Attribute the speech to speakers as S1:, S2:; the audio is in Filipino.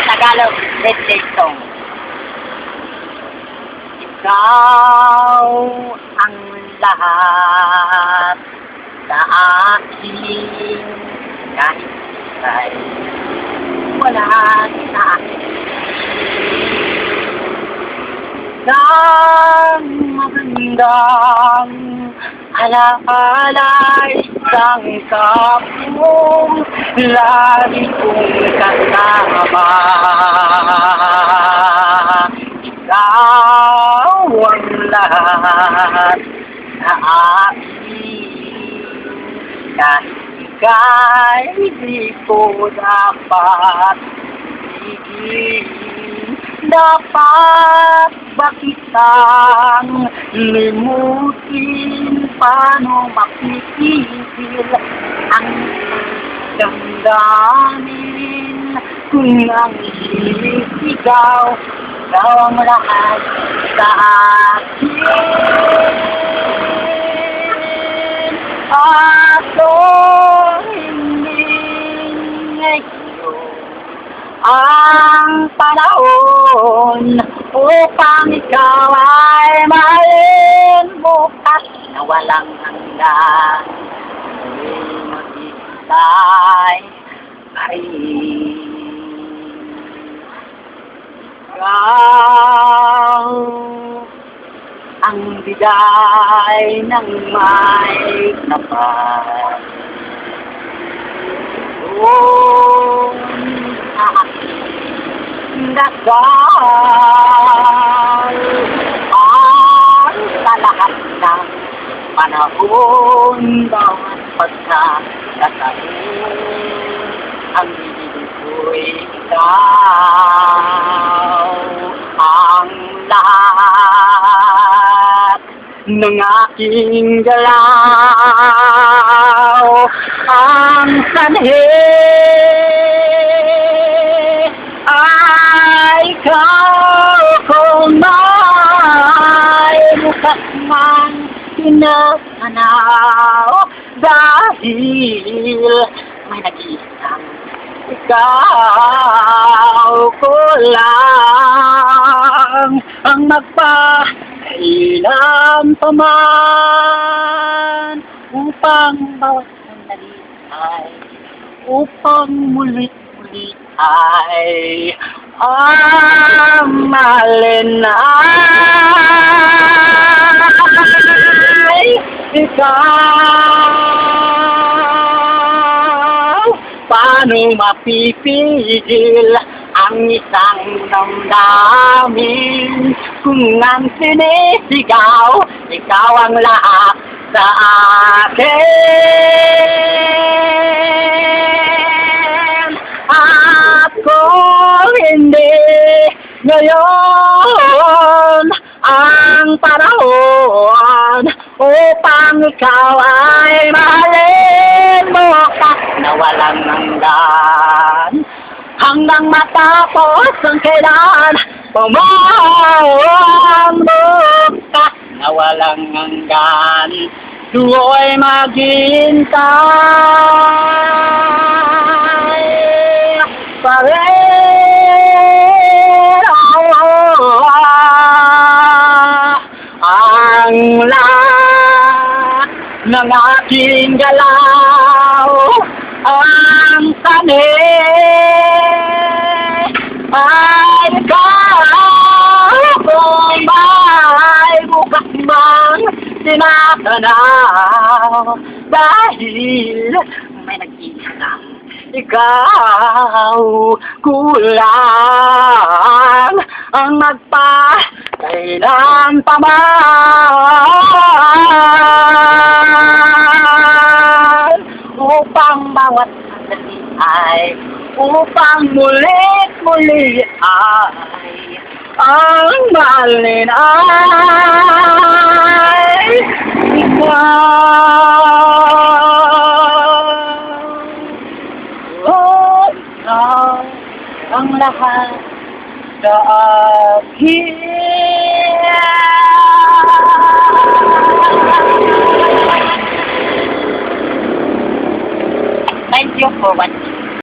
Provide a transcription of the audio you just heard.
S1: Tagalog birthday song. Ikaw ang lahat sa akin, kahit ika'y wala sa akin. Isang magandang alaala, isang kapong lagi kong kasama. Ikaw ang lahat sa akin, kahit ika'y di ko dapat ibigin. Dapat ba kitang limutin? Paano mapitigil ang damdamin kung ang ikaw ang lahat sa akin? Ako hindi ngayon ang panahon upang ikaw ay mahalin. Bukas na walang hanggan, maghihintay pa rin. Ikaw ang bigay ng may tapat. Dasal ang sa lahat ng panahon, bawat pagkakataon, ang hiniling ko'y ikaw ang lahat ng aking galaw, ang sanhi ay ikaw. Kung may bukas man pinaganaw, dahil may nag-iisang ikaw ko lang ang magpakailan pa man, upang bawat sandali ay upang mulit-mulit ay mahalin ay ikaw. Paano mapipigil ang isang damdamin kung ang sinisigaw, ikaw ang lahat sa akin? At kung hindi ngayon ang panahon upang ikaw ay mahalin, bukas na walang hanggan, hanggang matapos ang kailan pumawang, bukas na walang hanggan, tuloy maghintay pa rin. Ang lahat ng aking galaw, ang sanhi ay ikaw. Kung may bukas mang tinatanaw, dahil may nag-iisang ikaw kulang ang magpakailan pa man, upang bawat sandali ay upang mulit-muli ay ang mahalin ay ikaw. Ikaw ang lahat sa akin. Thank you for watching.